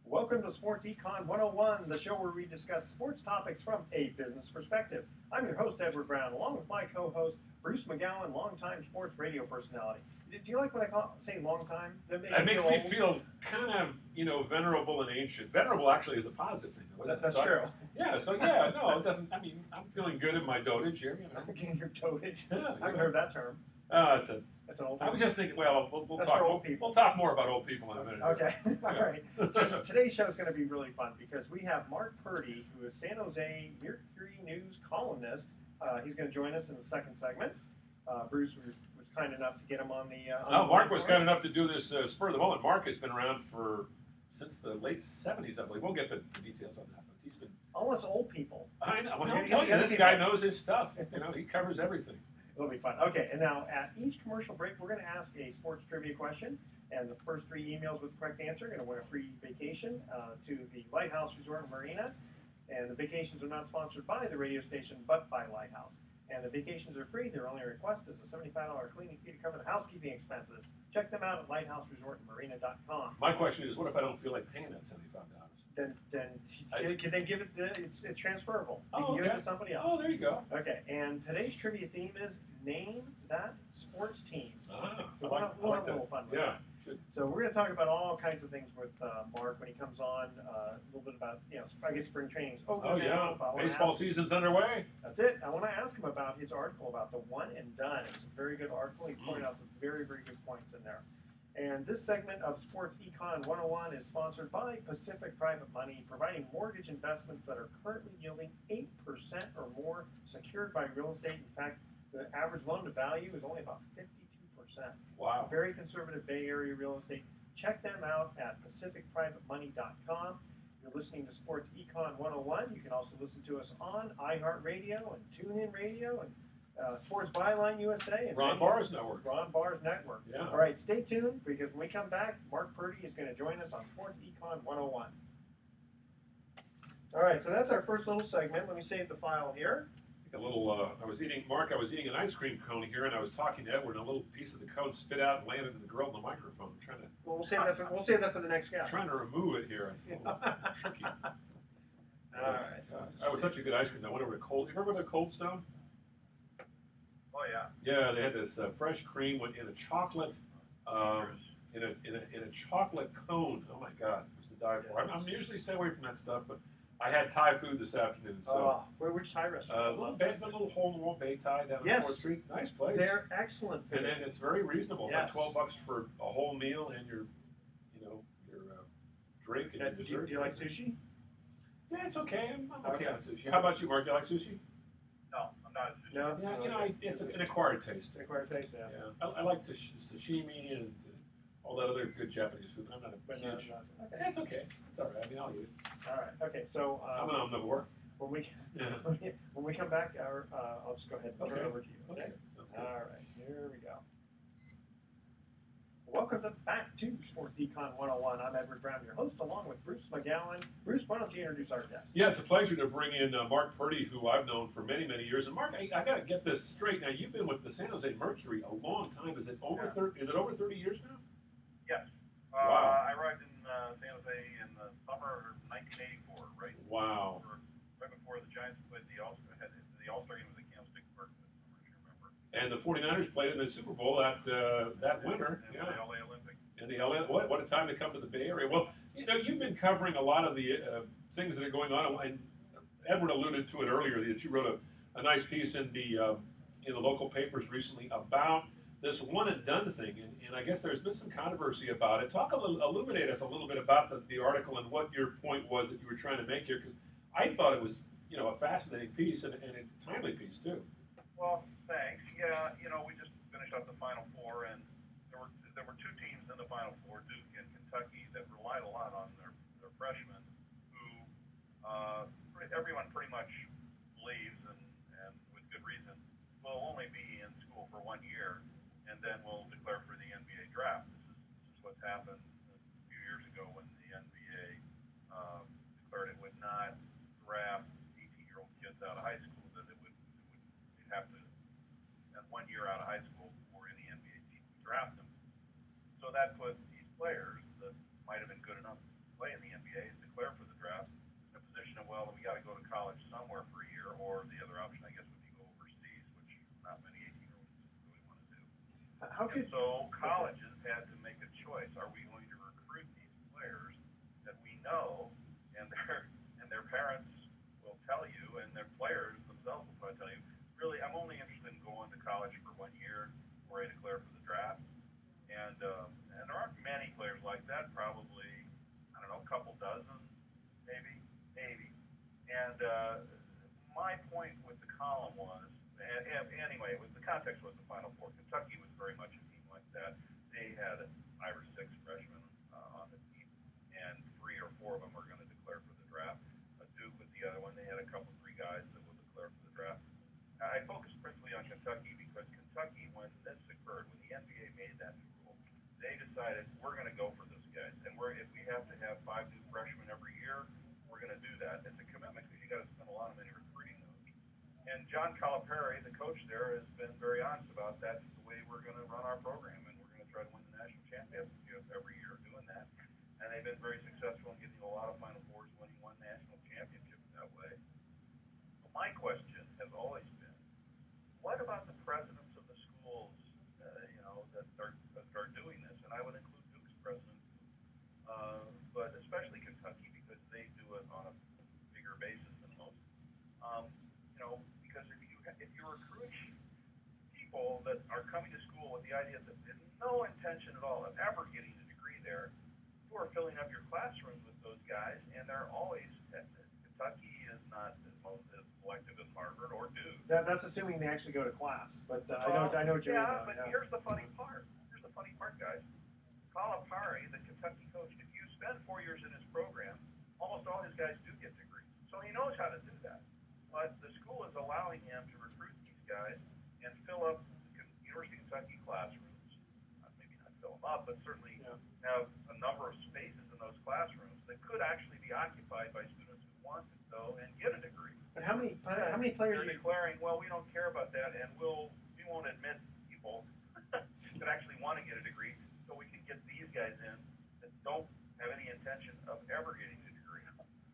Welcome to Sports Econ 101, the show where we discuss sports topics from a business perspective. I'm your host, Edward Brown, along with my co-host, Bruce McGowan, longtime sports radio personality. Do you like when I say long time? That makes me feel kind of, venerable and ancient. Venerable actually is a positive thing, though, isn't it? That's true. No, it doesn't. I mean, I'm feeling good in my dotage here, Getting your dotage. Yeah, I haven't heard that term. That's an old I term. was just thinking, well, we'll That's talk. for old people. We'll talk more about old people in a minute. Okay, all right. Today's show is going to be really fun because we have Mark Purdy, who is San Jose Mercury News columnist. He's going to join us in the second segment. Bruce was kind enough to get him on the. Mark was kind enough to do this spur of the moment. Mark has been around since the late '70s, I believe. We'll get the details on that, but he's been. Almost old people. I know. Well, I'm telling you, this guy knows his stuff. He covers everything. It'll be fun. Okay, and now at each commercial break, we're going to ask a sports trivia question, and the first 3 emails with the correct answer are going to win a free vacation to the Lighthouse Resort and Marina. And the vacations are not sponsored by the radio station, but by Lighthouse. And the vacations are free. Their only request is a $75 cleaning fee to cover the housekeeping expenses. Check them out at lighthouseresortandmarina.com. My question is, what if I don't feel like paying that $75? Then give it. It's transferable. You can Okay. give it to somebody else. Oh, there you go. Okay, and today's trivia theme is name that sports team. Ah, So I we'll like have a that. little fun with Yeah, that. should. So we're going to talk about all kinds of things with Mark when he comes on. A little bit about, I guess spring training's over Oh, now. yeah. But I wanna Baseball ask- season's underway. That's it. I want to ask him about his article about the one and done. It was a very good article. He pointed out some very, very good points in there. And this segment of Sports Econ 101 is sponsored by Pacific Private Money, providing mortgage investments that are currently yielding 8% or more, secured by real estate. In fact, the average loan to value is only about 52%. Wow. Very conservative Bay Area real estate. Check them out at pacificprivatemoney.com. You're listening to Sports Econ 101. You can also listen to us on iHeartRadio and TuneIn Radio and Sports Byline USA. And Ron Barr's network. Ron Barr's network. Yeah. All right, stay tuned because when we come back, Mark Purdy is going to join us on Sports Econ 101. All right, so that's our first little segment. Let me save the file here. A little. I was eating an ice cream cone here, and I was talking to Edward, and a little piece of the cone spit out and landed in the grill of the microphone. I'm trying to. Well, we'll save that for the next guest. Trying to remove it here. It's a little tricky. All right. That was such a good ice cream. I went over to Cold. You remember the Cold Stone? Oh yeah. Yeah, they had this fresh cream in a chocolate, in a chocolate cone. Oh my God, it was to die for. I'm usually stay away from that stuff, but I had Thai food this afternoon. So which Thai restaurant? a little hole-in-the-wall Bay Thai down on 4th Street. Nice place. They're excellent food. And then it's very reasonable. It's Yes. like $12 for a whole meal and your drink and your dessert. Do you like sushi? Yeah, it's okay. I'm okay Okay. on sushi. How about you, Mark? Do you like sushi? No, I'm not. No. Yeah, it's an acquired taste. It's an acquired taste, yeah. Yeah, I like sashimi and all that other good Japanese food. I'm not a But huge. okay. It's okay. It's all right. I mean, I'll eat it. All right. Okay. So I'm an omnivore. when we Yeah. when we come back, I'll just go ahead and turn it over to you. Okay. Sounds good. All right. Here we go. Welcome back to Sports Econ 101. I'm Edward Brown, your host, along with Bruce McGowan. Bruce, why don't you introduce our guest? Yeah, it's a pleasure to bring in Mark Purdy, who I've known for many, many years. And Mark, I got to get this straight. Now, you've been with the San Jose Mercury a long time. Is it over 30 years now? Yes. Wow. I arrived in San Jose in the summer of 1984, right? Wow. Right before the Giants played the All-Star game was at Candlestick Park. I don't remember. And the 49ers played in the Super Bowl that winter. And Yeah. the LA Olympic. And the LA, what a time to come to the Bay Area. Well, you've been covering a lot of the things that are going on. And Edward alluded to it earlier that you wrote a nice piece in the local papers recently about this one and done thing. And I guess there's been some controversy about it. Illuminate us a little bit about the article and what your point was that you were trying to make here, because I thought it was a fascinating piece and a timely piece too. Well, thanks. Yeah, we just finished up the Final Four, and there were two teams in the Final Four, Duke and Kentucky, that relied a lot on their freshmen, who everyone pretty much believes, and with good reason, will only be in school for 1 year, and then will declare for the NBA draft. This is what's happened a few years ago when the NBA declared it would not draft 18-year-old kids out of high school, that they'd have to spend 1 year out of high school before any NBA team would draft them. So that put these players that might have been good enough play in the NBA is declare for the draft in a position of, well, we got to go to college somewhere for a year, or the other option, I guess, would be go overseas, which not many 18-year-olds really want to do. How could And so colleges had to make a choice. Are we going to recruit these players that we know, and their parents will tell you, and their players themselves will probably tell you, really, I'm only interested in going to college for 1 year before I declare for the draft. And there aren't many players like that, probably, I don't know, a couple dozen, maybe. And my point with the column was, anyway, the context was the Final Four. Kentucky was very much a team like that. They had 5 or 6 freshmen on the team, and 3 or 4 of them were going to declare for the draft. Duke was the other one. They had a couple, 3 guys that will declare for the draft. I focused principally on Kentucky because Kentucky, when this occurred, when the NBA made that new rule, they decided we're going to go for this guys, and if we have to have 5 new freshmen every year, we're going to do that. It's a commitment because you got to spend a lot of money recruiting those. And John Calipari, the coach there, has been very honest about that's the way we're going to run our program, and we're going to try to win the national championship every year doing that. And they've been very successful in getting a lot of Final Fours, winning 1 national championship that way. But my question has always been, what about the presidents of the schools, that are doing this? And I would include Duke's president, but especially Kentucky because they do it on a bigger basis than most. Because if you're recruiting people that are coming to school with the idea that there's no intention at all of ever getting a degree there, you are filling up your classrooms with those guys, and they're always Kentucky is not as selective as Harvard or Duke. that's assuming they actually go to class, but I know what you're yeah, mean. but here's the funny part. Guys. Calipari, the Kentucky coach, if you spend 4 years in his program, almost all his guys do get degrees. So he knows how to do that. But the school is allowing him to recruit these guys and fill up the University of Kentucky classrooms. Maybe not fill them up, but certainly have a number of spaces in those classrooms that could actually be occupied by students who want to go and get a degree. But how many players? They're declaring, well, we don't care about that, and we won't admit people that actually want to get a degree, so we can get these guys in that don't have any intention of ever getting a degree.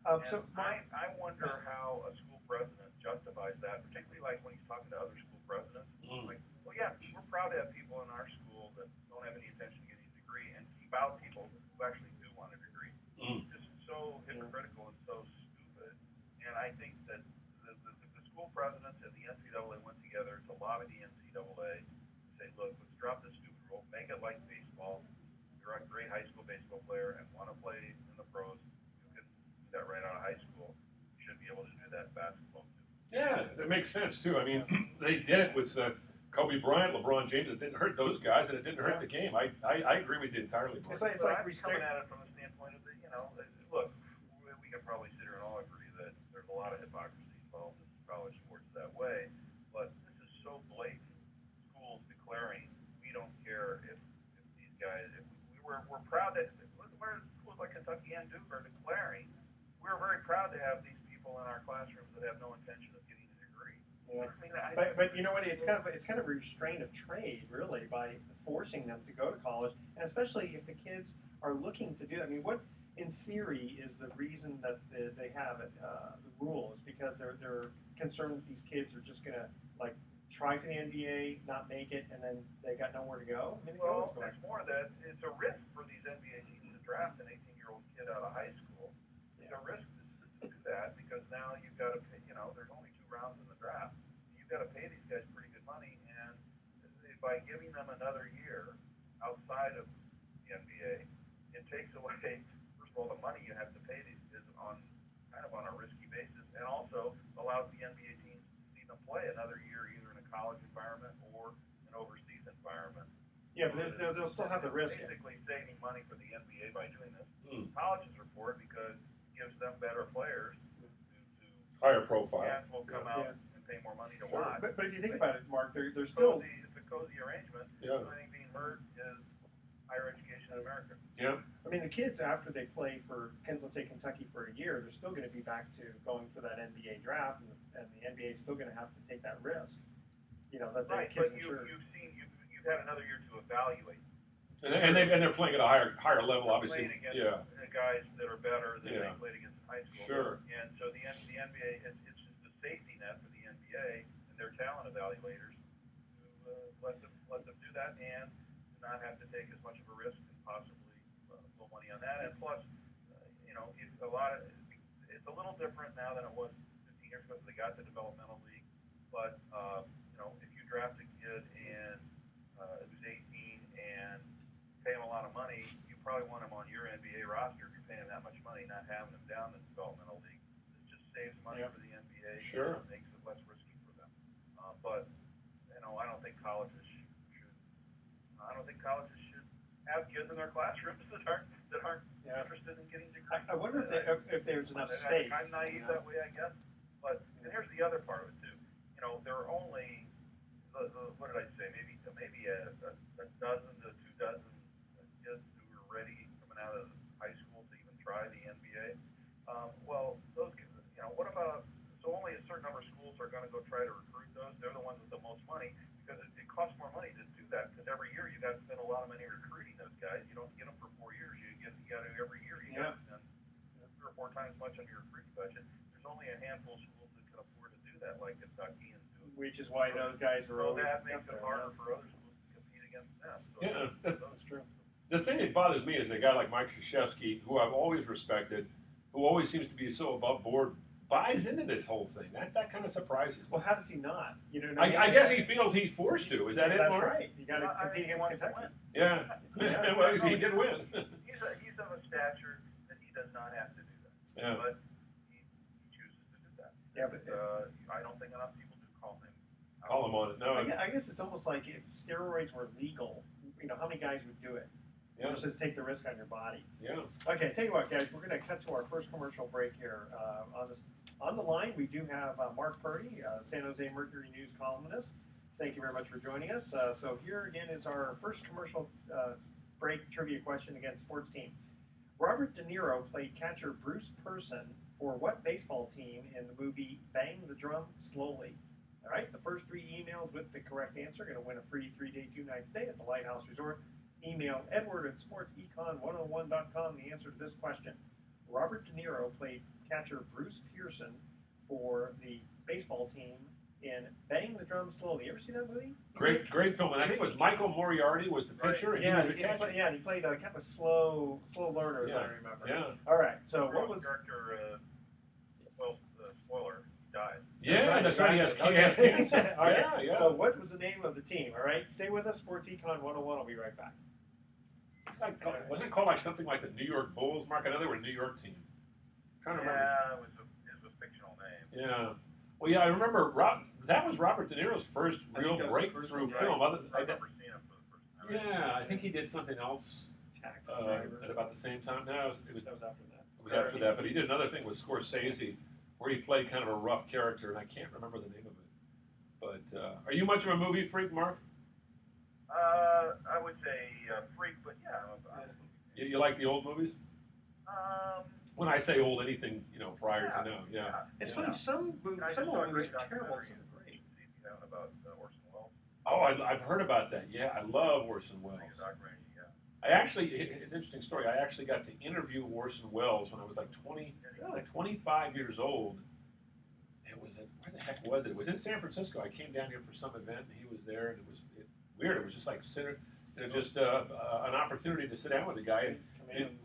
I wonder how a school president justifies that, particularly like when he's talking to other school presidents. Like, well, yeah, we're proud to have people in our school that don't have any intention of getting a degree and keep out people who actually do want a degree. Just so hypocritical and so stupid. And I think that the school presidents and the NCAA went together to lobby the NCAA to say, look, let's drop this stupid rule, make it like baseball. You're a great high school baseball player and want to play in the pros. You can do that right out of high school. You should be able to do that in basketball too. Yeah, that makes sense too. I mean, they did it with Kobe Bryant, LeBron James. It didn't hurt those guys, and it didn't hurt the game. I agree with you entirely. It's like I'm coming at it from the standpoint of look, we can probably sit here and all agree that there's a lot of hypocrisy involved in college sports that way, but this is so blatant. Schools declaring we don't care if these guys. We're proud that where schools like Kentucky and Duke are declaring we're very proud to have these people in our classrooms that have no intention of getting a degree. Yeah. But you know what? It's kind of a restraint of trade, really, by forcing them to go to college, and especially if the kids are looking to do that. I mean, what in theory is the reason that they have it, the rule is because they're concerned that these kids are just going to try for the NBA, not make it, and then they got nowhere to go. I mean, there's more of that. It's a risk for these NBA teams to draft an 18-year-old kid out of high school. It's a risk to do that because now you've got to pay. There's only 2 rounds in the draft. You've got to pay these guys pretty good money, and by giving them another year outside of the NBA, it takes away. First of all, the money you have to pay these is on a risky basis, and also allows the NBA teams to see them play another year either in a college environment or an overseas environment. Yeah, but they'll still have the risk. Basically saving money for the NBA by doing this. Colleges are for it because it gives them better players to higher profile. Fans will come out and pay more money to watch. But if you think about it, Mark, they're still. It's a cozy arrangement. Yeah. The only thing being hurt is higher education in America. Yeah. I mean, the kids, after they play for, let's say, Kentucky for a year, they're still going to be back to going for that NBA draft, and the NBA is still going to have to take that risk. That the Right, kids but you've had another year to evaluate. And they're playing at a higher level, They're obviously. playing against Yeah. Guys that are better than Yeah. they played against in high school. Sure. And so the NBA, it's just a safety net for the NBA and their talent evaluators to let them do that and not have to take as much of a risk and possibly put money on that. And plus, it's it's a little different now than it was 15 years ago. They got the developmental league, but if you draft a kid and who's 18 and pay him a lot of money, you probably want him on your NBA roster if you're paying him that much money, not having him down in the developmental league. It just saves money for the NBA. Sure. And makes it less risky for them. But I don't think colleges should. I don't think colleges should have kids in their classrooms that aren't interested in getting degrees. I wonder if there's enough space. I'm naive that way, I guess. But and here's the other part of it too. There are only what did I say? Maybe a dozen to 2 dozen kids who are ready coming out of high school to even try the NBA. Well, those kids, what about? So only a certain number of schools are going to go try to recruit those. They're the ones with the most money because it costs more money to do that. Because every year you got to spend a lot of money recruiting those guys. You don't get them for 4 years. You got to every year you got to spend 3 or 4 times much on your recruiting budget. There's only a handful of schools that can afford to do that, like Kentucky and Duke. Which is why those guys are always. So that makes it harder for other schools to compete against them. So That's true. The thing that bothers me is a guy like Mike Krzyzewski, who I've always respected, who always seems to be so above board, buys into this whole thing. That kind of surprises me. Well, how does he not? I guess he feels he's forced to. Is that it, That's Mark? right. You got to compete against Kentucky. Yeah. Well, he did win. He's of a stature that he does not have to do that. Yeah. But he chooses to do that. Yeah, but I don't think enough people do call him. Call him on it. No. I guess it's almost like if steroids were legal, how many guys would do it? Yeah. Just take the risk on your body. Yeah. Okay, tell you what, guys, we're going to cut to our first commercial break here. On the line, we do have Mark Purdy, San Jose Mercury News columnist. Thank you very much for joining us. So here again is our first commercial break trivia question against sports team. Robert De Niro played catcher Bruce Person for what baseball team in the movie Bang the Drum Slowly? All right, the first 3 emails with the correct answer are going to win a free 3-day, 2-night stay at the Lighthouse Resort. Email edward@sportsecon101.com the answer to this question. Robert De Niro played catcher Bruce Pearson for the baseball team in Bang the Drum Slowly. You ever see that movie? Great film. And I think it was Michael Moriarty was the pitcher, and he was the catcher. And he played kind of a slow learner, as I remember. Yeah. All right, so what was... Character, spoiler, he died. Yeah, that's right. He has cancer. Okay. Yeah. So what was the name of the team? All right, stay with us. Sports Econ 101. I'll be right back. Wasn't it called like something like the New York Bulls, Mark? I know they were a New York team. I'm trying to remember. Yeah, it was a fictional name. Yeah. Well, yeah, I remember that was Robert De Niro's first real breakthrough film. I remember seeing him for the first time. Yeah, I think he did something else at about the same time. No, that was after that. It was after that, but he did another thing with Scorsese where he played kind of a rough character, and I can't remember the name of it. But are you much of a movie freak, Mark? I would say freak, but yeah. You like the old movies? When I say old, anything prior to now, yeah. It's funny. Some old movies are terrible. Some are great. About Orson Welles. Oh, I've heard about that. Yeah, I love Orson Welles. I actually, it's an interesting story. I actually got to interview Orson Welles when I was like 25 years old. It was where the heck was it? It was in San Francisco. I came down here for some event, and he was there, and it was weird. It was just like just an opportunity to sit down with the guy.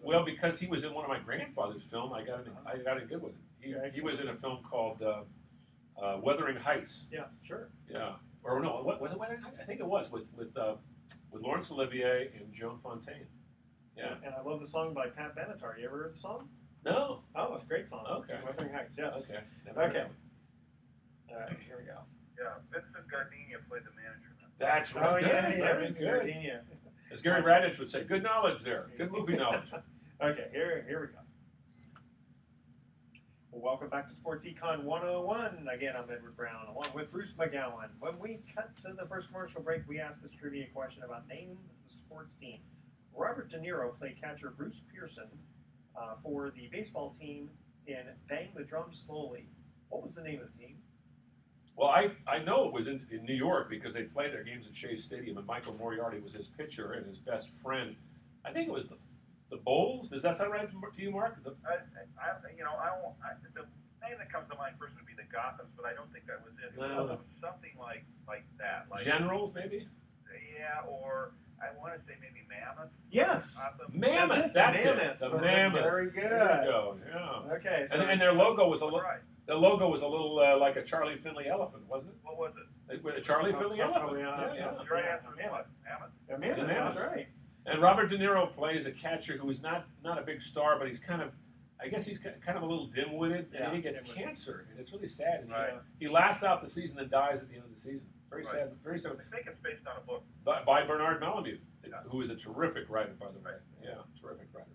Well, because he was in one of my grandfather's film, I got in good with him. He was in a film called Wuthering Heights. Yeah, sure. Yeah, or no, what was it? Wuthering Heights? I think it was with Laurence Olivier and Joan Fontaine. Yeah. And I love the song by Pat Benatar. You ever heard the song? No. Oh, it's a great song. Okay. Wuthering Heights. Yes. Okay. Okay. All right. Here we go. Yeah, Vincent Gardenia played the manager. That's right. Oh yeah, Vincent Gardenia. As Gary Radich would say, good knowledge there. Good movie knowledge. Okay, here we go. Well, welcome back to Sports Econ 101. Again, I'm Edward Brown, along with Bruce McGowan. When we cut to the first commercial break, we asked this trivia question about name the sports team. Robert De Niro played catcher Bruce Pearson for the baseball team in Bang the Drum Slowly. What was the name of the team? Well, I know it was in New York because they played their games at Shea Stadium, and Michael Moriarty was his pitcher and his best friend. I think it was the Bulls. Does that sound right to you, Mark? the name that comes to mind first would be the Gothams, but I don't think that was it. It was something like that. Like Generals, maybe? Yeah, or I want to say maybe Mammoth. Yes. Mammoth. That's it. The Mammoth. Very good. There you go. Yeah. Okay. So And their logo was a little. Right. The logo was a little like a Charlie Finley elephant, wasn't it? What was it? A Charlie Finley elephant. yeah. Yeah. The right answer was what? Mammoth. Yeah, Mammoth. Mammoth. That's right. And Robert De Niro plays a catcher who is not a big star, but he's kind of, I guess he's kind of a little dim-witted, and then he gets cancer, and it's really sad. And he lasts out the season and dies at the end of the season. Very sad. Very sad. I think it's based on a book. By Bernard Malamud, who is a terrific writer, by the way. Yeah, terrific writer.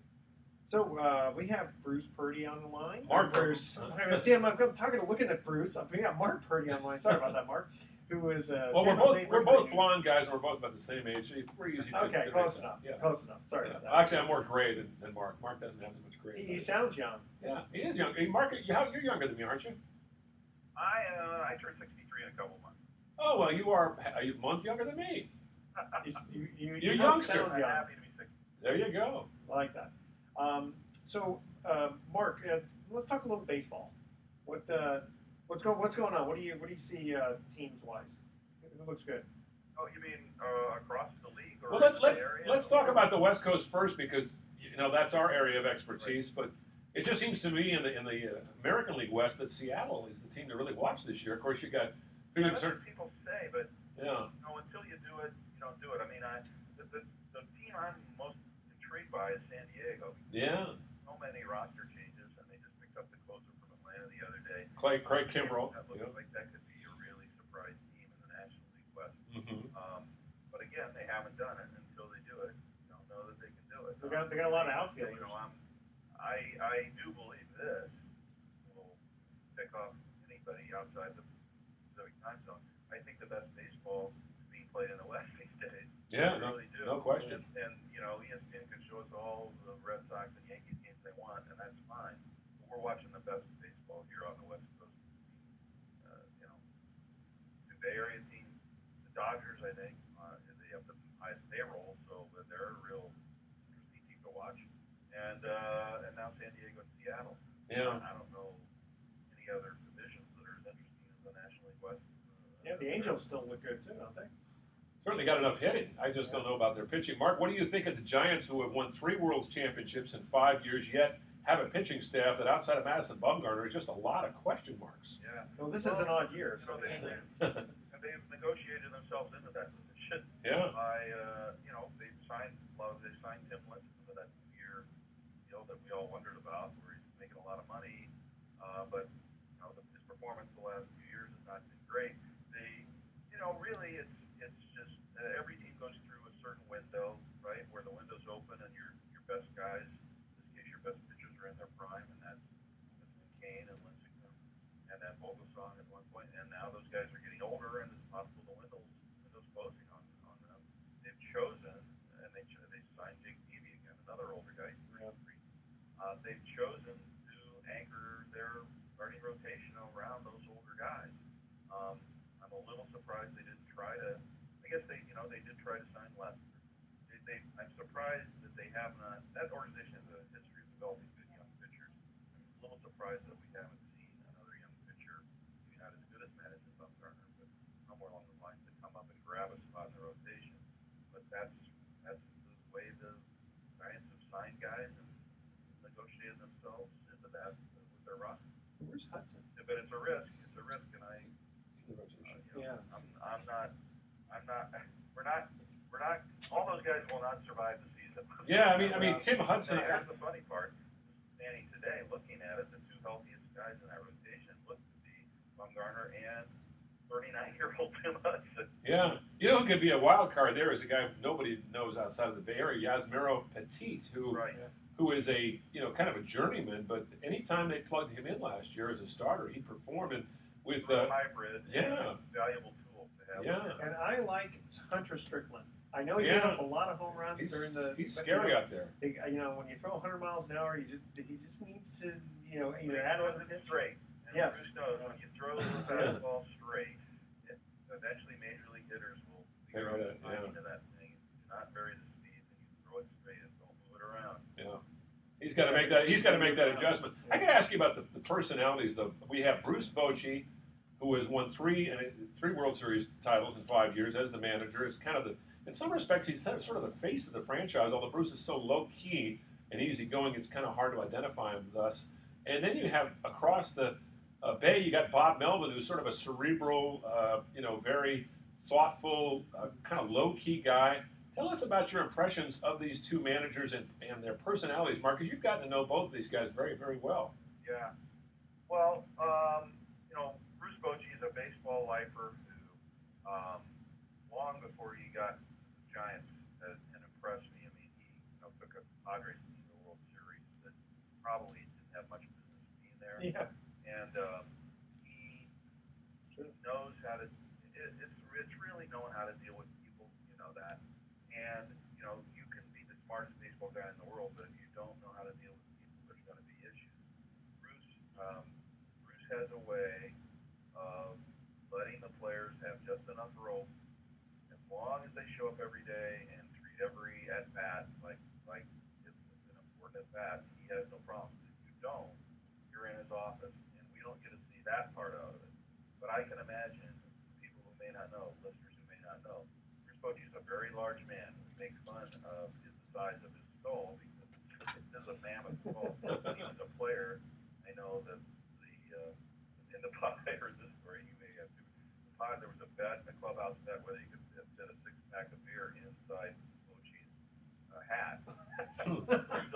So we have Bruce Purdy on the line. Mark Bruce. Purdy. See, I'm talking, looking at Bruce. We got Mark Purdy on the line. Sorry about that, Mark. Who is? Well, we're both blonde guys, and we're both about the same age. So we're easy to. Okay, to close mix enough. up. Yeah. Close enough. Sorry about that. Actually, I'm more gray than Mark. Mark doesn't have as much gray. He sounds young. Yeah, he is young. Hey, Mark, you're younger than me, aren't you? I turned 63 in a couple months. Oh well, you are a month younger than me. You're You're don't youngster. sound I'm young. happy to be 60. There you go. I like that. So, Mark, let's talk a little baseball. What's going on? What do you see teams wise? Who looks good? Oh, you mean across the league or Well, in the area? let's talk about the West Coast first because that's our area of expertise. But it just seems to me in the American League West that Seattle is the team to really watch this year. Of course, you got Felix. That's what people say, but Yeah. until you do it, you don't do it. I mean, the team I'm most intrigued by is San Diego. Yeah. So many roster changes, and they just picked up the closer from Atlanta the other day. Craig Kimbrell. That looks like that could be a really surprise team in the National League West. Mm-hmm. But again, they haven't done it. Until they do it, you don't know that they can do it. They got a lot of outfielders. I do believe this will pick off anybody outside the Pacific time zone. I think the best baseball is being played in the West these days. Yeah, I really do. no question. And ESPN can show us all the Red Sox and Yankees games they want, and that's fine. But we're watching the best baseball here on the West Coast. Two Bay Area teams, the Dodgers, I think, they have the highest payroll, so they're a real interesting team to watch. And now San Diego and Seattle. Yeah. I don't know any other divisions that are as interesting as the National League West. Yeah, the Angels still look good too, don't they? Certainly got enough hitting. I just don't know about their pitching. Mark, what do you think of the Giants, who have won 3 World Championships in 5 years, yet have a pitching staff that outside of Madison Bumgarner is just a lot of question marks? Yeah. Well, this is an odd year. So They've negotiated themselves into that position. Yeah. By they've signed Tim Lincecum to that 2-year deal that we all wondered about, where he's making a lot of money, but his performance the last few years has not been great. They, really, it's just every team goes through a certain window, right, where the window's open and your best guys, in this case, your best pitchers are in their prime, and that's McCain and Lincecum, and then Vogelsong at one point, and now those guys are getting older, and it's possible the window's closing on them. They've chosen, and they signed Jake Peavy again, another older guy, 33. They've chosen to anchor their starting rotation around those older guys. I'm a little surprised they didn't try to. I guess they did try to sign Lester. I'm surprised that they have not. That organization has a history of developing good young pitchers. I'm a little surprised that we haven't seen another young pitcher, maybe not as good as Madison Bumgarner, but somewhere along the lines to come up and grab a spot in the rotation. But that's the way the Giants have signed guys and negotiated themselves into that with their roster. where's Hudson? But it's a risk. It's a risk, and Yeah. I'm not. We're not. All those guys will not survive the season. Yeah, I mean, Tim Hudson. Now, here's the funny part. Standing today, looking at it, the 2 healthiest guys in that rotation look to be Bumgarner and 39-year-old Tim Hudson. Yeah, who could be a wild card there is a guy nobody knows outside of the Bay Area, Yasmero Petit, who is a kind of a journeyman, but anytime they plugged him in last year as a starter, he performed. And with a hybrid, yeah, valuable tool to have. Yeah, and I like Hunter Strickland. I know he gave up a lot of home runs during the. He's scary out there. When you throw 100 miles an hour, he just needs to either add on the pitch. Straight. Yes. Bruce knows when you throw the fastball straight, eventually major league hitters will figure out the timing of that thing. Do not vary the speed, and you throw it straight and don't move it around. Yeah. He's got to make that. He's got to make that adjustment. I got to ask you about the personalities, though. We have Bruce Bochy, who has won three World Series titles in 5 years as the manager. Is kind of the, in some respects, he's sort of the face of the franchise. Although Bruce is so low key and easygoing, it's kind of hard to identify him thus. And then you have across the bay, you got Bob Melvin, who's sort of a cerebral, very thoughtful, kind of low key guy. Tell us about your impressions of these two managers and their personalities, Mark, because you've gotten to know both of these guys very, very well. Yeah. Well, Bruce Bochy is a baseball lifer who, long before he got to the Giants and impressed me. I mean, he took a Padres team to the World Series that probably didn't have much business being there. Yeah. And he knows how to. It's really knowing how to deal with people. You know that. And, you can be the smartest baseball guy in the world, but if you don't know how to deal with people, there's going to be issues. Bruce has a way of letting the players have just enough rope, as long as they show up every day and treat every at-bat like it's an important at-bat, he has no problem. If you don't, you're in his office, and we don't get to see that part out of it. But I can imagine people who may not know, listeners who may not know, Bochy's a very large man. We make fun of the size of his skull because it is a mammoth skull. When he was a player, I know that in the pod, I heard this story, you may have too. The pod, there was a bet, a clubhouse bet, whether you could fit a six-pack of beer inside Bochy's hat.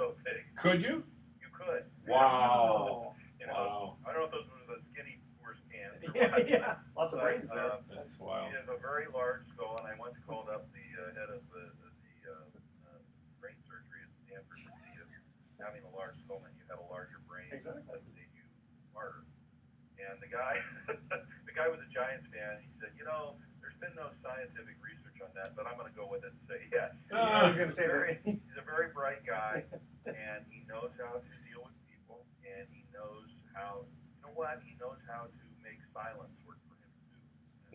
So big. Could you? You could. Wow. Wow. I don't know if those were the skinny Coors cans or Yeah, what. yeah. Lots of brains there. That's wild. He has a very large skull, and I once called up the head of the brain surgery at Stanford to see if having a large skull meant you had a larger brain. Exactly. That made you smarter. And the guy, the guy was a Giants fan. He said, there's been no scientific research on that, but I'm going to go with it and say yes. I was going to say He's a very bright guy, and he knows how to deal with people, and he knows how. You know what? He knows how to make silence work for him too.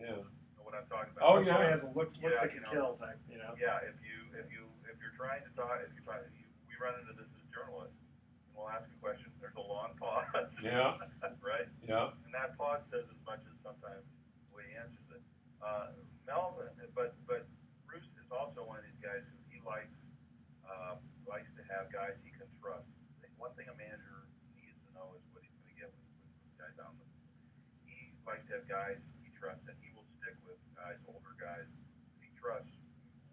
Yeah. What I'm talking about. Oh, yeah. yeah. Has looks like a kill type, Yeah, if you're trying to talk, we run into this as journalists, and we'll ask a question. There's a long pause. Yeah. Right. Yeah. And that pause says as much as sometimes the way he answers it. Melvin, but Bruce is also one of these guys who he likes to have guys he can trust. One thing a manager needs to know is what he's going to get with guys out. He likes to have guys he trusts, and he will stick with guys, older guys he trusts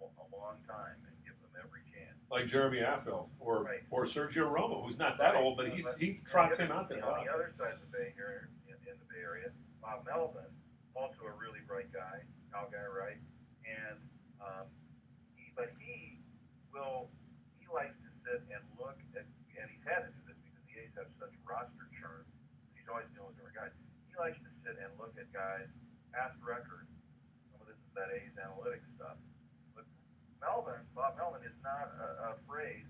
a long time and give them every chance. Like Jeremy Affeldt or Sergio Romo, who's not that old, but he trots him out there. On the other side of the Bay here in the Bay Area, Bob Melvin, also a really bright guy, Cal guy, right? And he likes to sit and look at, and he's had to do this because the A's have such roster churn. He's always dealing with different guys. He likes to sit and look at guys' past records. Some of this is that A's analytics stuff. But Bob Melvin is not afraid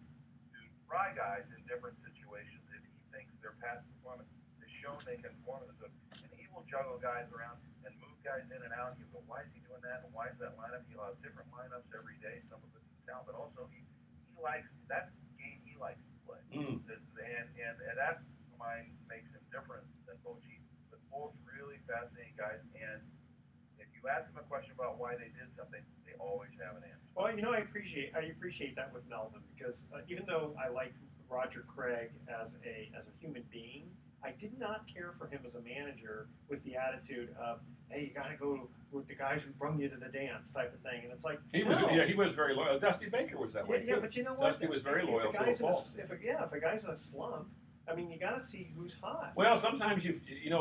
to try guys in different situations if he thinks their past performance has shown they can perform in this. And he will juggle guys around and move guys in and out. You go, why is he doing that? And why is that lineup? He'll have different lineups every day. Some of it's talent, but also he likes that game he likes to play. And that makes him different than Bochy. But both really fascinating guys. And if you ask them a question about why they did something, they always have an answer. Well, I appreciate that with Melvin because even though I like Roger Craig as a human being, I did not care for him as a manager with the attitude of, hey, you got to go with the guys who brung you to the dance type of thing. And it's like, he was very loyal. Dusty Baker was that way too. Yeah, but you know what? Dusty was very loyal to a fault. If a guy's in a slump, I mean, you got to see who's hot. Well, sometimes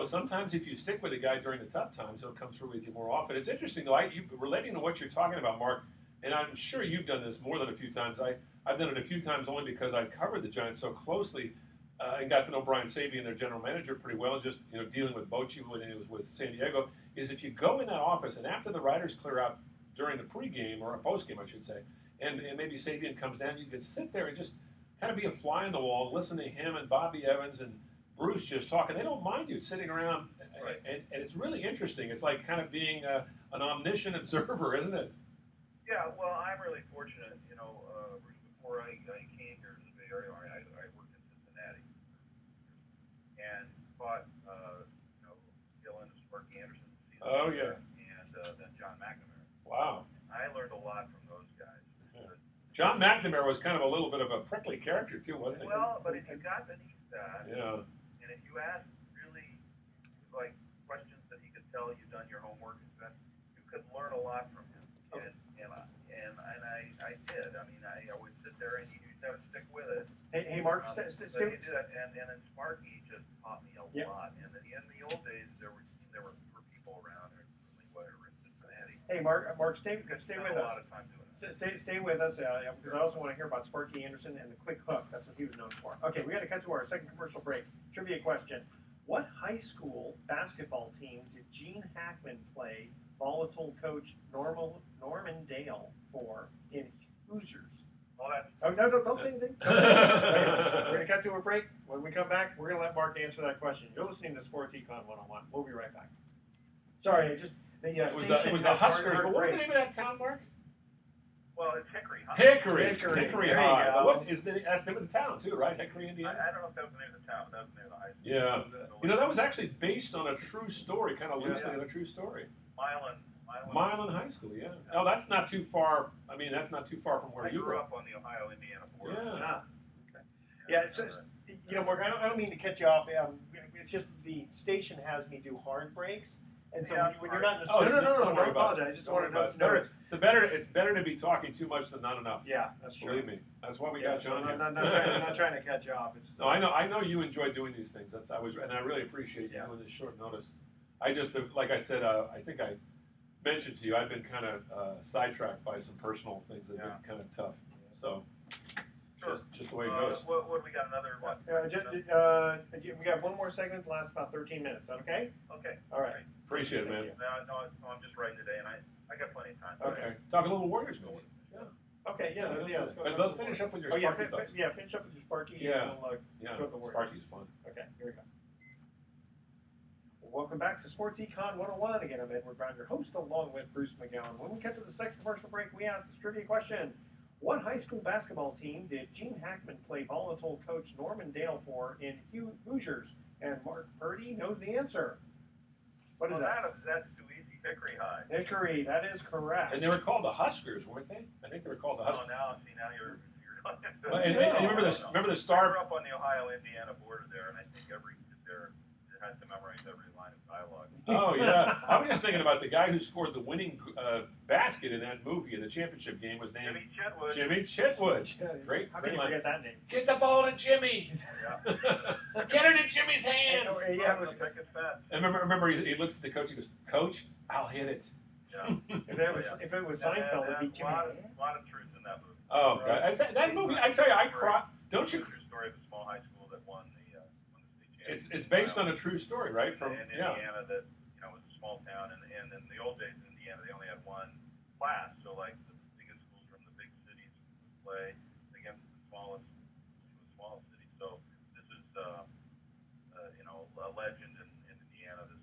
sometimes if you stick with a guy during the tough times, he'll come through with you more often. It's interesting, though, relating to what you're talking about, Mark, and I'm sure you've done this more than a few times. I've done it a few times only because I covered the Giants so closely and got to know Brian Sabian, their general manager, pretty well, and just dealing with Bochy when he was with San Diego, is if you go in that office and after the writers clear out during the pregame or a postgame, I should say, and maybe Sabian comes down, you can sit there and just kind of be a fly on the wall, listen to him and Bobby Evans and Bruce just talking. They don't mind you sitting around, Right. and it's really interesting. It's like kind of being an omniscient observer, isn't it? Yeah, well, I'm really fortunate. Before I came here to the Bay Area, I worked in Cincinnati and fought, Dylan and Sparky Anderson, Oh, yeah. and then John McNamara. Wow. I learned a lot from those guys. Yeah. John McNamara was kind of a little bit of a prickly character too, wasn't he? Well, but if you got beneath that, Yeah. and if you asked really like questions that he could tell you've done your homework, then you could learn a lot from him. And I did. I mean, I would sit there and you got to stick with it. Hey, Mark, So stay. he did that, and then Sparky just taught me a lot. And in the old days, there were people around who really were in Cincinnati. Hey, Mark, stay with Spent a lot us. of time doing that. Stay with us, because I also want to hear about Sparky Anderson and the quick hook. That's what he was known for. Okay, we got to cut to our second commercial break. Trivia question: what high school basketball team did Gene Hackman play volatile coach Norman Dale for in Hoosiers? Well, that's Oh, no, don't say anything. Okay, we're going to cut to a break. When we come back, we're going to let Mark answer that question. You're listening to Sports Econ 101. We'll be right back. Sorry, it was the Huskers. But what was the name of that town, Mark? well, it's Hickory. Huh? Hickory There you High. go. That's the name of the town too, right? Hickory, Indiana. I don't know if that was the name of the town. That was the name of the high school. Yeah. That was actually based on a true story, kind of loosely on a true story. Milan High School, yeah. No, that's not too far. I mean, that's not too far from where I you grew grew up on the Ohio-Indiana border. Yeah. Okay. Yeah, it's just, Mark, I don't mean to cut you off. It's just the station has me do hard breaks. And so when you're not in the Oh, no, don't worry don't about apologize. it. I just Don't wanted worry to about know. it. It's better to be talking too much than not enough. Yeah, that's true. Believe me, that's why we got John here. I'm not trying to cut you off. It's No, I know you enjoy doing these things. And I really appreciate you doing this short notice. I just, like I said, I think I mentioned to you, I've been kind of sidetracked by some personal things that have been kind of tough. So, just the way it goes. What we got? Another one? We got one more segment. That lasts about 13 minutes. Okay. Okay. All right. Appreciate it, man. No, I'm just writing today, and I got plenty of time. Okay. Talk a little Warriors, maybe. Yeah. Okay. Yeah. Let's go. Let's finish up with your Sparky thoughts. Finish up with your Sparky. Yeah. And we'll go to the Warriors. Sparky's fun. Okay. Here we go. Welcome back to Sports Econ 101. Again, I'm Edward Brown, your host, along with Bruce McGowan. When we cut to the second commercial break, we ask this trivia question. What high school basketball team did Gene Hackman play volatile coach Norman Dale for in Hoosiers? And Mark Purdy knows the answer. What is that? That's too easy. Hickory High. Hickory, that is correct. And they were called the Huskers, weren't they? I think they were called the Huskers. Oh, now you're Well, and you remember the I star? grew up on the Ohio-Indiana border there, and I think had to memorize every line of dialogue. Oh yeah, I was just thinking about the guy who scored the winning basket in that movie in the championship game. Was named Jimmy Chitwood. Jimmy Chitwood. Great How can you line. forget that name? Get the ball to Jimmy. Yeah. Get it in Jimmy's hands. Yeah, it was, And remember, he looks at the coach. He goes, "Coach, I'll hit it." Yeah. if it was Seinfeld, it'd be Jimmy. A lot of truth in that movie. Oh, God. That movie, I tell you, I cried. Don't you? It's a story of a small high school that won the state championship. It's based on a true story, right? From in Indiana, that was a small town, and in the old days in Indiana, they only had one class. So like the biggest schools from the big cities would play against the smallest cities. So this is a legend in Indiana. This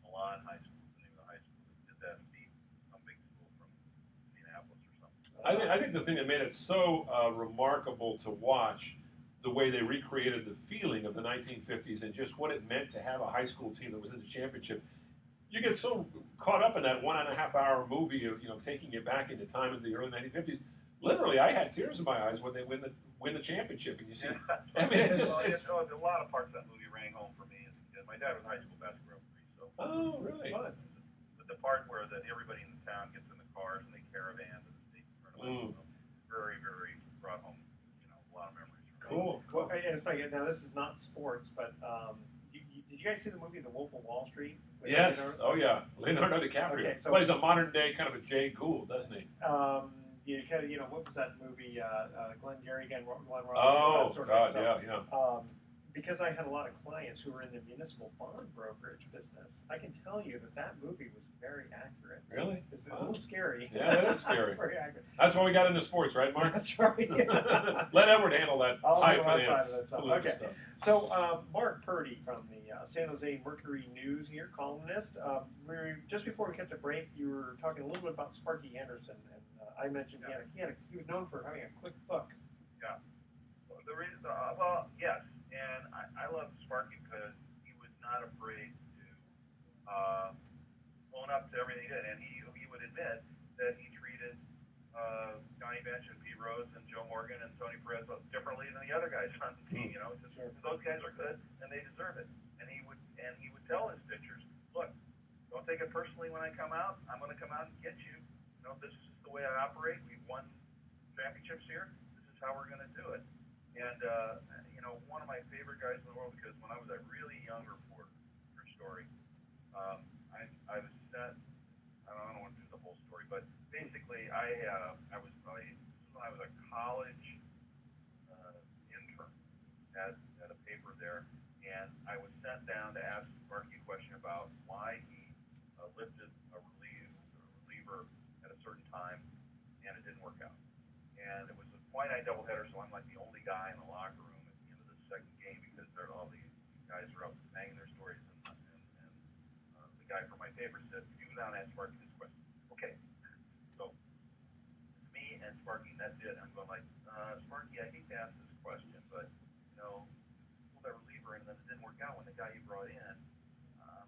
Milan High School, the name of the high school that did that, beat some big school from Indianapolis or something. I think the thing that made it so remarkable to watch the way they recreated the feeling of the 1950s and just what it meant to have a high school team that was in the championship. You get so caught up in that 1.5 hour movie of taking you back into time in the early 1950s. Literally, I had tears in my eyes when they win the championship, and you see. I mean, it's just it's a lot of parts of that movie rang home for me as a kid. My dad was a high school basketball referee, so. Oh, really? Fun. But the part where everybody in the town gets in the cars and they caravan to the state tournament, very, very brought home, a lot of memories. Cool. Well, and it's funny. Now, this is not sports, but did you guys see the movie The Wolf of Wall Street? Yes. Oh, yeah. Leonardo DiCaprio. Okay, so plays a modern day kind of a Jay Gould, doesn't he? You kind of, what was that movie? Glenn Gary, Glenn Ross. Oh, that sort God, of, so, yeah. because I had a lot of clients who were in the municipal bond brokerage business, I can tell you that movie was very accurate. Really? It's a little scary. Yeah, that is scary. Very accurate. That's why we got into sports, right, Mark? That's right. Let Edward handle that I'll high handle that side finance of that stuff. political Okay. stuff. So, Mark Purdy from the San Jose Mercury News here, columnist. Just before we kept a break, you were talking a little bit about Sparky Anderson, and I mentioned he was known for having a quick hook. Yeah. The reason, well, yes, and I love Sparky because he was not afraid to own up to everything he did, and he would admit that he treated Johnny Bench and Pete Rose and Joe Morgan and Tony Perez differently than the other guys on the team. You know, it's just, those guys are good and they deserve it. And he would tell his pitchers, look, don't take it personally when I come out. I'm going to come out and get you. You know, this is the way I operate. We've won championships here. This is how we're going to do it. And you know, one of my favorite guys in the world, because when I was a really young reporter, true story, I was sent. I don't want to do the whole story, but basically, I was when I was a college intern at a paper there, and I was sent down to ask Sparky a question about why he lifted a reliever at a certain time, and it didn't work out. And it was a finite doubleheader, so I'm like the only guy in the locker room at the end of the second game because all the guys are up banging their stories, and the guy from my paper said, "You go down and ask Sparky this question." Okay, so it's me and Sparky, and that's it. I'm going like, Sparky, I hate to ask this question, but you know, you pulled that reliever and then it didn't work out when the guy you brought in.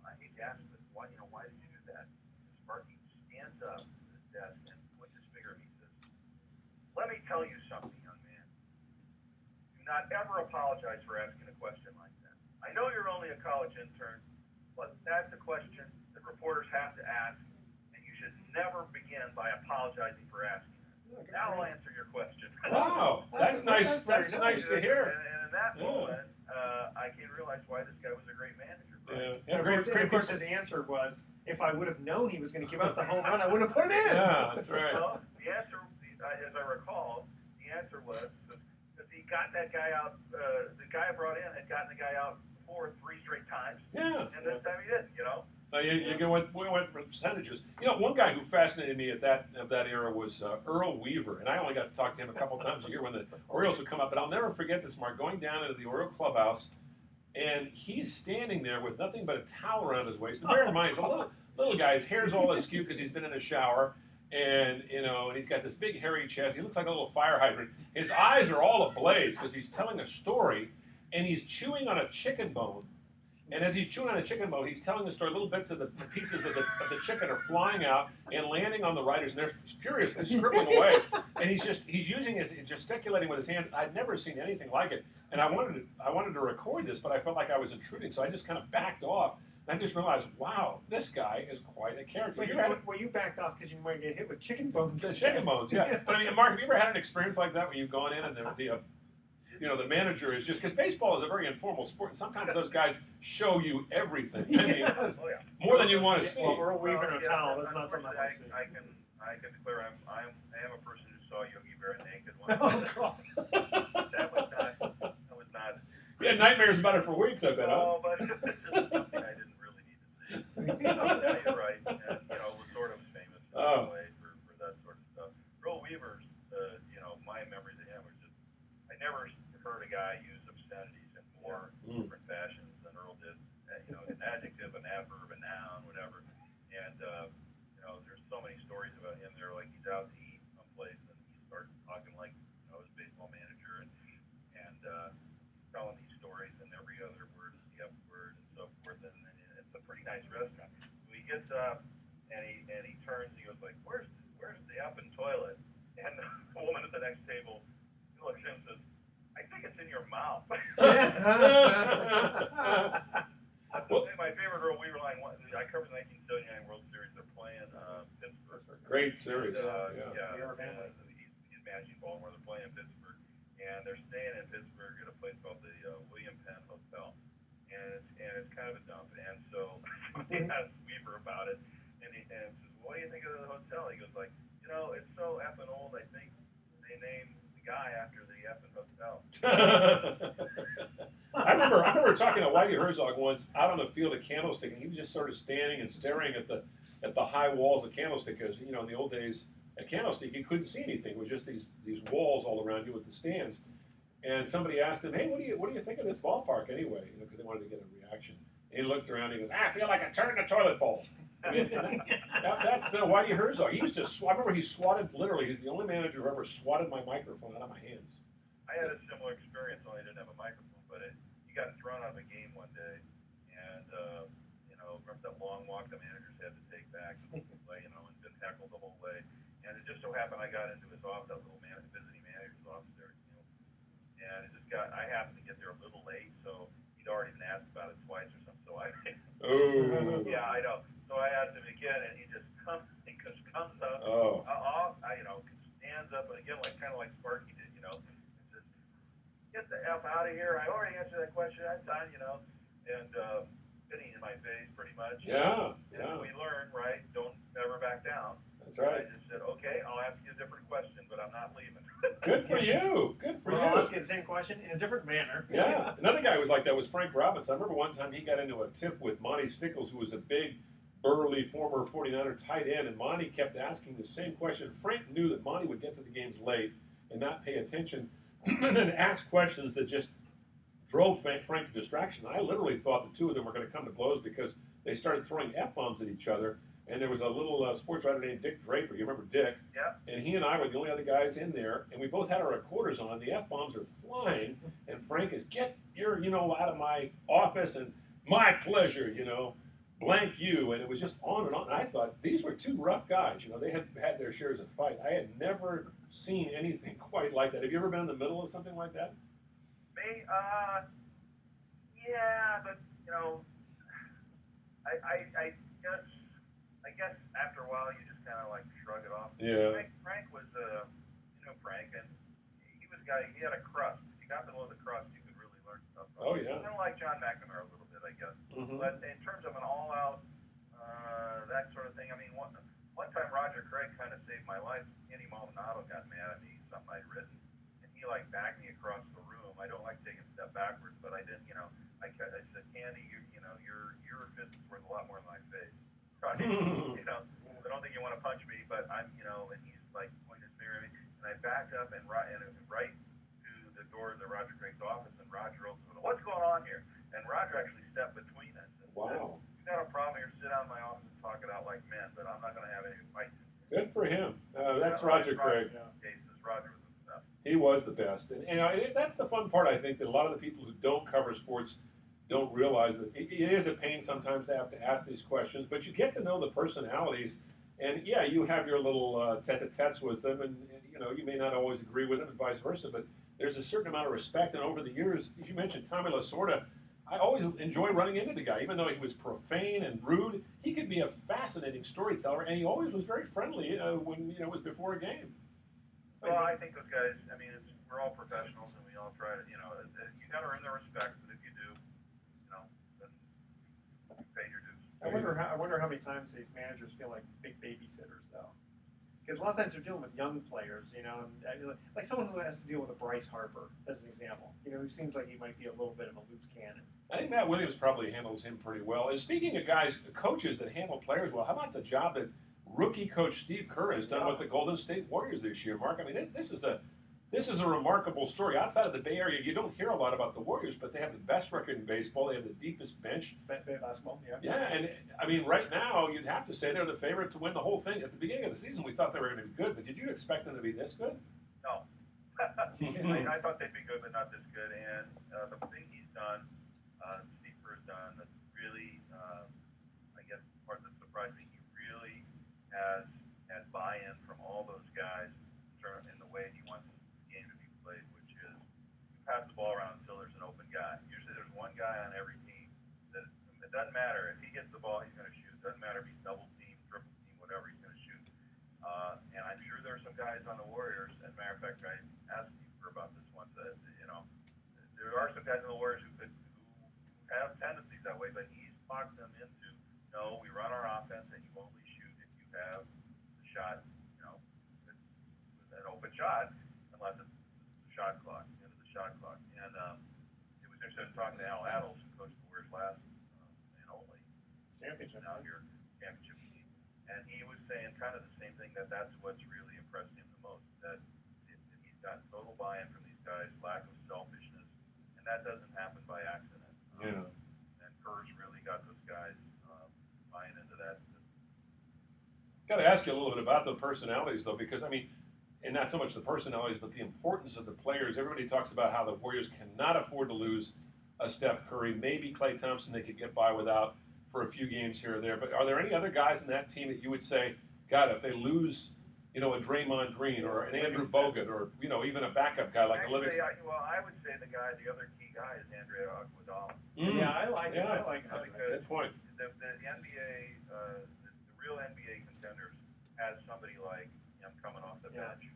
I hate to ask, but why did you do that? And Sparky stands up at his desk and points his finger at me and says, "Let me tell you something, young man. Do not ever apologize for asking a question like that. I know you're only a college intern, but that's a question that reporters have to ask, and you should never begin by apologizing for asking it. Now I'll answer your question." Wow, that's nice. That's nice to hear. And in that moment, I came to realize why this guy was a great manager. Right? Yeah, And of course, his answer was, if I would have known he was going to give up the home run, I wouldn't have put it in. Yeah, that's right. Well, the answer, as I recall, the answer was that he got that guy out. The guy I brought in had gotten the guy out before 3 straight times. Yeah. And this time he didn't. You know. So we went for percentages. You know, one guy who fascinated me of that era was Earl Weaver, and I only got to talk to him a couple times a year when the Orioles would come up. But I'll never forget this, Mark, going down into the Oriole clubhouse, and he's standing there with nothing but a towel around his waist. And bear in mind, he's a little guy. His hair's all askew because he's been in a shower, and and he's got this big hairy chest. He looks like a little fire hydrant. His eyes are all ablaze because he's telling a story, and he's chewing on a chicken bone. And as he's chewing on a chicken bone, he's telling the story. Little bits of the pieces of the chicken are flying out and landing on the writers, and they're furiously scribbling away. And he's gesticulating with his hands. I'd never seen anything like it. And I wanted to record this, but I felt like I was intruding, so I just kind of backed off. And I just realized, wow, this guy is quite a character. Well, you backed off because you might get hit with chicken bones. The chicken bones, yeah. But I mean, Mark, have you ever had an experience like that where you've gone in and the manager is just, because baseball is a very informal sport, and sometimes those guys show you everything. I mean, more than you want to see. Well, Earl Weaver in a towel, that's not something I see. I can declare I am a person who saw Yogi Berra naked Oh, once. God. That was not. You had nightmares about it for weeks, I bet, huh? No, but it's just something I didn't really need to see. Yeah, you're right. And, we're sort of famous in a way for that sort of stuff. Earl Weaver's, my memories of him was just, I never heard a guy use obscenities in more different fashions than Earl did. An adjective, an adverb, a noun, whatever. And, there's so many stories about him there, like he's out to eat someplace and he starts talking like, his baseball manager and telling these stories, and every other word is the F word and so forth. And it's a pretty nice restaurant. So he gets up and he turns and he goes like, where's the up and toilet? And the woman at the next table looks at him and says, I think it's in your mouth. My favorite Earl Weaver line, I covered the 1979 World Series. They're playing Pittsburgh. Great series. He's managing Baltimore. They're playing Pittsburgh. And they're staying in Pittsburgh at a place called the William Penn Hotel. And it's kind of a dump. And so he asked Weaver about it. And he says, what do you think of the hotel? He goes like, it's so effing old, I think they named the guy after the effing hotel. I I remember talking to Whitey Herzog once out on the field at Candlestick, and he was just sort of standing and staring at the high walls of Candlestick, because in the old days at Candlestick you couldn't see anything. It was just these walls all around you with the stands. And somebody asked him, "Hey, what do you think of this ballpark anyway?" Because they wanted to get a reaction. And he looked around and he goes, "I feel like I turned a toilet bowl." I mean, that's Whitey Herzog. He used to. I remember he swatted literally. He's the only manager who ever swatted my microphone out of my hands. I had a similar experience, only I didn't have a microphone, but he got thrown out of a game one day, and remember that long walk the managers had to take back the whole way, and been heckled the whole way. And it just so happened I got into his office, that little visiting manager's office there, and I happened to get there a little late, so he'd already been asked about it twice or something. So Oh. Yeah, I know. So I asked him again, and he just comes up, stands up, and again, kind of like Sparky did, and says, "Get the F out of here! I already answered that question. I'm done," and spitting in my face, pretty much. Yeah. And we learned, right? Don't ever back down. That's right. I just said, "Okay, I'll ask you a different question, but I'm not leaving." Good for you. Good for you. We're all asking the same question in a different manner. Yeah. Another guy who was like that was Frank Robbins. I remember one time he got into a tiff with Monty Stickles, who was a big, burly former 49er tight end, and Monty kept asking the same question. Frank knew that Monty would get to the games late and not pay attention and then ask questions that just drove Frank to distraction. I literally thought the two of them were going to come to blows because they started throwing F-bombs at each other. And there was a little sports writer named Dick Draper. You remember Dick? Yeah. And he and I were the only other guys in there, and we both had our recorders on. The F-bombs are flying, and Frank is, "Get your, out of my office," and "My pleasure, blank you," and it was just on and on. And I thought, these were two rough guys. They had their shares of fight. I had never seen anything quite like that. Have you ever been in the middle of something like that? Me? Yeah, but, I guess after a while you just kind of shrug it off. Yeah. Frank was, Frank, and he was a guy, he had a crust. If you got below the crust, you could really learn stuff. Oh, yeah. Kind of like John McNamara a little bit, I guess. Mm-hmm. But in terms of an all-out, that sort of thing, I mean, one time Roger Craig kind of saved my life. Kenny Maldonado got mad at me, something I'd written, and he backed me across the room. I don't like taking a step backwards, but I didn't, I said, "Candy, your fist is worth a lot more than my face." Right? I don't think you want to punch me, but I'm, and he's pointing his finger at me, and I backed up and right to the door of the Roger Craig's office, and Roger opens it. "What's going on here?" And Roger actually stepped between us. And Wow. "You got a problem here? Sit down in my office and talk it out like men, but I'm not going to have any fights." Good for him. That's Roger Craig. Roger was the best. He was the best. And that's the fun part, I think, that a lot of the people who don't cover sports don't realize that it is a pain sometimes to have to ask these questions, but you get to know the personalities. And, yeah, you have your little tete-a-tetes with them, and, you may not always agree with them and vice versa, but there's a certain amount of respect. And over the years, as you mentioned, Tommy Lasorda, I always enjoy running into the guy. Even though he was profane and rude, he could be a fascinating storyteller, and he always was very friendly when, it was before a game. Well, I think those guys, I mean, we're all professionals, and we all try to, you got to earn their respect, but if you do, then you pay your dues. I wonder how many times these managers feel like big babysitters, though. Because a lot of times they're dealing with young players, and like someone who has to deal with a Bryce Harper, as an example, who seems like he might be a little bit of a loose cannon. I think Matt Williams probably handles him pretty well. And speaking of coaches that handle players well, how about the job that rookie coach Steve Kerr has done with the Golden State Warriors this year, Mark? I mean, this is a remarkable story. Outside of the Bay Area, you don't hear a lot about the Warriors, but they have the best record in baseball. They have the deepest bench. Basketball, yeah. Yeah, and I mean, right now, you'd have to say they're the favorite to win the whole thing. At the beginning of the season, we thought they were going to be good, but did you expect them to be this good? No. I thought they'd be good, but not this good. And the thing he's done, Steve Kerr's done, that's really, I guess, part that surprised me, he really has had buy-in from all those guys in the way he wants the game to be played, which is you pass the ball around until there's an open guy. Usually there's one guy on every team that it doesn't matter. If he gets the ball, he's going to shoot. It doesn't matter if he's double team, triple team, whatever, he's going to shoot. And I'm sure there are some guys on the Warriors, as a matter of fact, I asked Steve about this once, there are some guys on the Warriors who have tendencies that way, but he's talked them into, no, we run our offense and you only shoot if you have the shot, an open shot, unless it's the shot clock, the end of the shot clock. And it was interesting. been talking to Al Adels, who coached the Warriors last and only Championship. now here championship team, and he was saying kind of the same thing, that that's what's really impressed him the most, that he's got total buy-in from these guys, lack of selfishness, and that doesn't happen by accident. And Kerr's really got those guys buying into that. Got to ask you a little bit about the personalities, though, because, I mean, and not so much the personalities, but the importance of the players. Everybody talks about how the Warriors cannot afford to lose a Steph Curry. Maybe Klay Thompson they could get by without for a few games here or there. But are there any other guys in that team that you would say, God, if they lose, you know, a Draymond Green or an Andrew Bogut or, you know, even a backup guy like Actually, I would say the other key guy is Andre Iguodala. Yeah, I like him. Good point. The NBA, the real NBA contenders has somebody like him coming off the bench,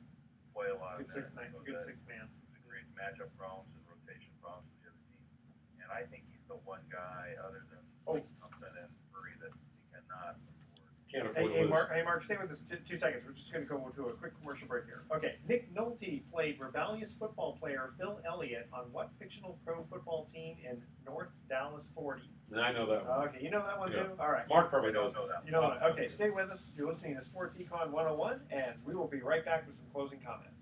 play a lot of good minutes. good six man. It creates matchup problems and rotation problems for the other team. And I think he's the one guy other than Thompson and Murray that he cannot afford. Can't afford Hey, Mark, stay with us 2 seconds. We're just going to go to a quick commercial break here. Okay, Nick Nolte played rebellious football player Phil Elliott on what fictional pro football team in North Dallas 40? I know that one. Okay, you know that one too? All right. Mark probably knows know that. You know that. Okay, stay with us. You're listening to Sports Econ 101, and we will be right back with some closing comments.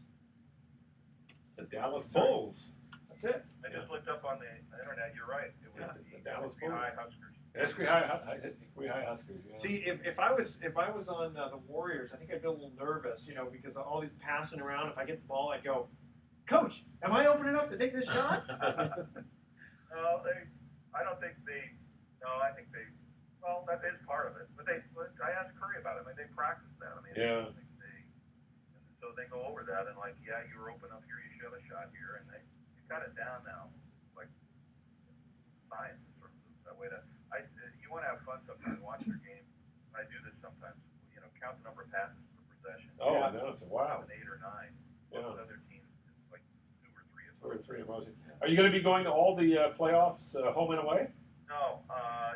The Dallas Bulls. That's it. I just looked up on the internet. You're right. It was the Dallas Bulls. Bulls. High Huskers. Esquire High Huskers. Yeah. See, if I was on the Warriors, I think I'd be a little nervous, you know, because of all these passing around. If I get the ball, I'd go, Coach, am I open enough to take this shot? No, I don't think they. No, I think they. Well, that is part of it. But I asked Curry about it. I mean, they practiced that. I mean, Yeah. I think so they go over that and like, yeah, you were open up here. You should have a shot here, and they got it down now, like science in terms of that way. You want to have fun sometimes. Watch your game. I do this sometimes. You know, count the number of passes per possession. Oh, I know. It's a wow. 7, 8, or 9. Yeah. Most other teams, it's like 2 or 3. 2 or 3 emotions. Are you going to be going to all the playoffs, home and away? No,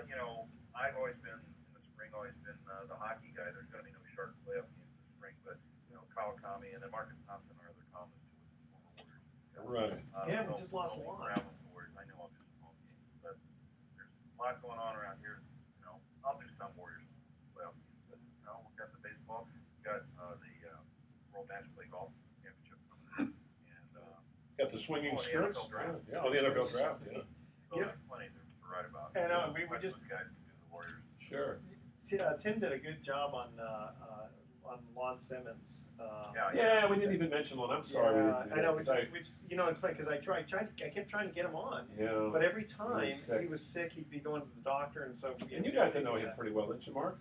you know, I've always been in the spring, the hockey guy. There's going to be no Shark playoff games this spring, but you know, Kawakami and then Marcus Thompson are other columnists who was former Warriors. Right. Yeah, we just lost a lot. Traveling to Warriors. I know I'll do some home games, but there's a lot going on around here. You know, I'll do some Warriors playoff games, but you know, we've got the baseball, we've got the World National League Golf Championship coming up, and Got the swinging the skirts. NFL draft. Yeah, the NFL draft. Yeah. so there's plenty to write about. And we just guys who do the Warriors. Sure. Tim did a good job on Lon Simmons. Yeah, we didn't even mention one. I'm sorry. I know. It's funny because I kept trying to get him on. Yeah. But every time he was sick, he'd be going to the doctor, and so. And you got to know him pretty well, didn't you, Mark?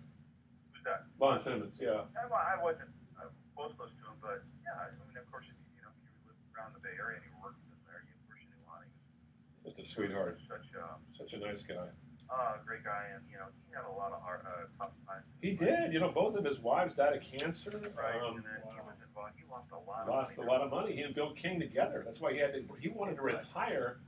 Who's that? Lon Simmons. Yeah. I wasn't close to him, but yeah, I mean, of course, if you live around the Bay Area and you worked in there, you of course you knew Lonnie. Just a sweetheart. Such a nice guy. Great guy, and you know, he had a lot of tough times. He did. You know, both of his wives died of cancer. Right, and then he was involved. He lost a lot. Lost a lot of money. He and Bill King together. That's why he wanted to retire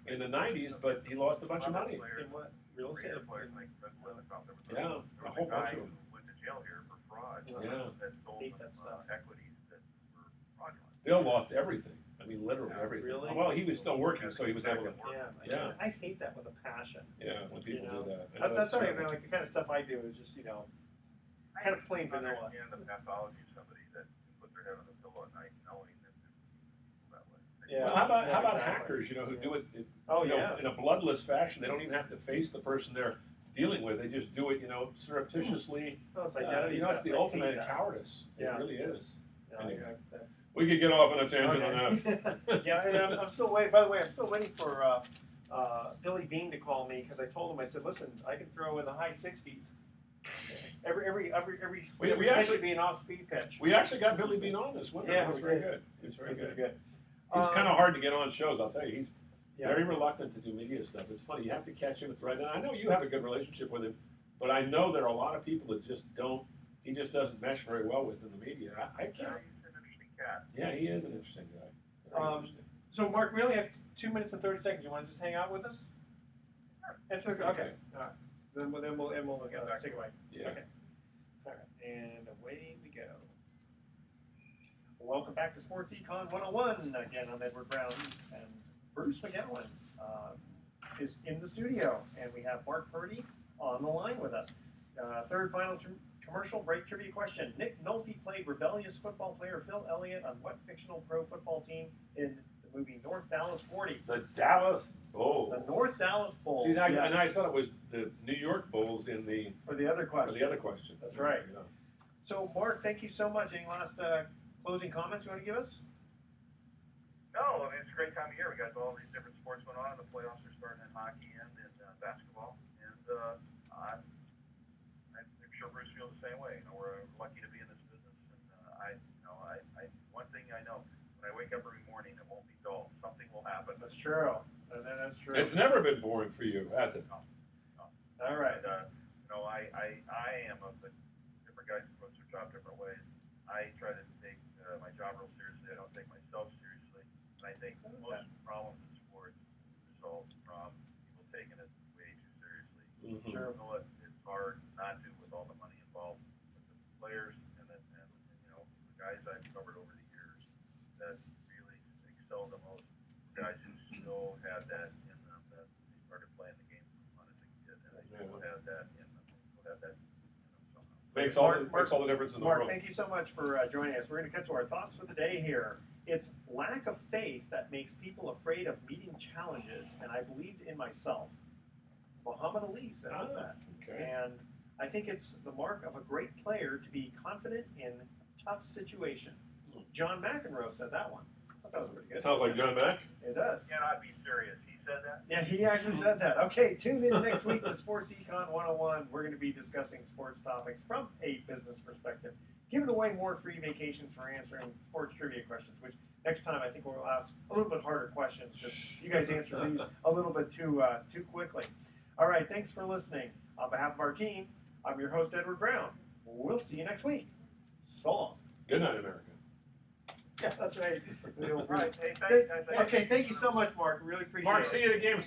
in the '90s, but he lost a bunch of money. In what? Real estate? Players like Red Leathercroft. There Yeah, was a whole bunch of them. who went to jail here for fraud. Yeah. That sold Hate them that stuff. equities that were fraudulent. Bill lost everything. I mean, literally everything. Really? Well, he was still working, so he was able to. Yeah. I hate that with a passion. Yeah, when people do that. That's all right. Like the kind of stuff I do is just kind of plain vanilla. I understand the pathology of somebody that can put their head on the pillow at night knowing that people that way. Yeah. Well, how about hackers? You know, who do it in a bloodless fashion. They don't even have to face the person they're dealing with. They just do it, surreptitiously. Oh, it's identity it's the theft. ultimate cowardice. Yeah. It really is. No, Anyway. We could get off on a tangent on that. Yeah, and I'm still waiting. By the way, I'm still waiting for Billy Bean to call me because I told him, I said, listen, I can throw in the high 60s. Every we pitch actually should be an off-speed pitch. We actually got Billy Bean on this winter. Yeah, it was very good. It was very good. He's kind of hard to get on shows. I'll tell you, he's very reluctant to do media stuff. It's funny. You have to catch him at the right. And I know you have a good relationship with him, but I know there are a lot of people that just don't. He just doesn't mesh very well with in the media. I can't. He's an interesting cat. Yeah, he is an interesting guy. Very interesting. So, Mark, we only have 2 minutes and 30 seconds. You want to just hang out with us? Sure. Okay. All right. Then we'll take away. Yeah. Okay. All right. And away we go. Welcome back to Sports Econ 101. Again, I'm Edward Brown and Bruce McGowan. is in the studio, and we have Mark Purdy on the line with us. Third final commercial break trivia question. Nick Nolte played rebellious football player Phil Elliott on what fictional pro football team in the movie North Dallas 40? The Dallas Bulls. The North Dallas Bulls. See, Yes. and I thought it was the New York Bulls in the For the other for question. the other question. That's right. You know. So, Mark, thank you so much. Any last closing comments you want to give us? No, I mean, it's a great time of year. We got all these different sports going on, and the playoffs are starting in hockey and in basketball. And I'm sure Bruce feels the same way. You know, we're lucky to be in this business. And one thing I know, when I wake up every morning, it won't be dull. Something will happen. That's true. That's true. It's never been boring for you, has it? No. All right. And, I am of the different guys who approach their job different ways. I try to take my job real seriously. I don't take myself seriously. And I think most problems in sports result from people taking it way too seriously. Mm-hmm. Sure. You know what? It's hard not to with all the money involved with the players and the guys I've covered over the years that really excel the most. Guys who still had that in them, that they started playing the game for fun as a kid, and they still have that in them. Still have that in them somehow. Makes all the difference in the Mark, world. thank you so much for joining us. We're going to cut to our thoughts for the day here. It's lack of faith that makes people afraid of meeting challenges, and I believed in myself. Muhammad Ali said that. Okay. And I think it's the mark of a great player to be confident in a tough situation. John McEnroe said that one. I thought that was pretty good. Sounds like John Mack. It does. You cannot be serious. He said that? Yeah, he actually said that. Okay, tune in next week to Sports Econ 101. We're going to be discussing sports topics from a business perspective, giving away more free vacations for answering sports trivia questions, which next time I think we'll ask a little bit harder questions because you guys answer these a little bit too quickly. All right, thanks for listening. On behalf of our team, I'm your host, Edward Brown. We'll see you next week. So long. Good night, America. Yeah, that's right. Right. Hey, thanks. Okay, thank you so much, Mark. Really appreciate it. Mark, see you at a game